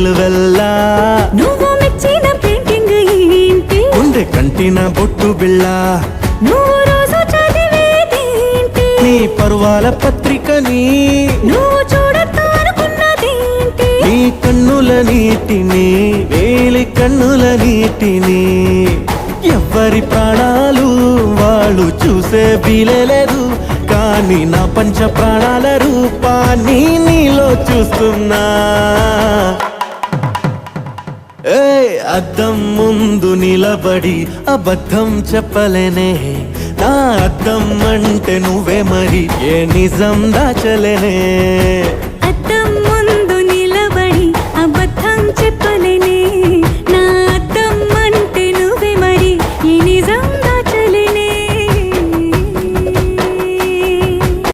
నిలువెల్లా నువ్వు మెచ్చిన పెయింటింగ్ ఏంటి ఉండే కంటిన బొట్టు బిళ్ళ నువ్వు రోజు చదివేదేంటి నీ పరువాల పత్రికని నువ్వు చూడొద్దు అనుకున్నదేంటి నీ కన్నుల నీటిని వేలి కన్నుల నీటిని ఎవ్వరి ప్రాణాలు వాళ్ళు చూసే వీలేదు కానీ నా పంచ ప్రాణాల రూపాన్ని నీలో చూస్తున్నా అద్దం ముందు నిలబడి అబద్ధం చెప్పలేనే నా అద్దం అంటే నువ్వే మరి ఏ నిజం దాచలేనే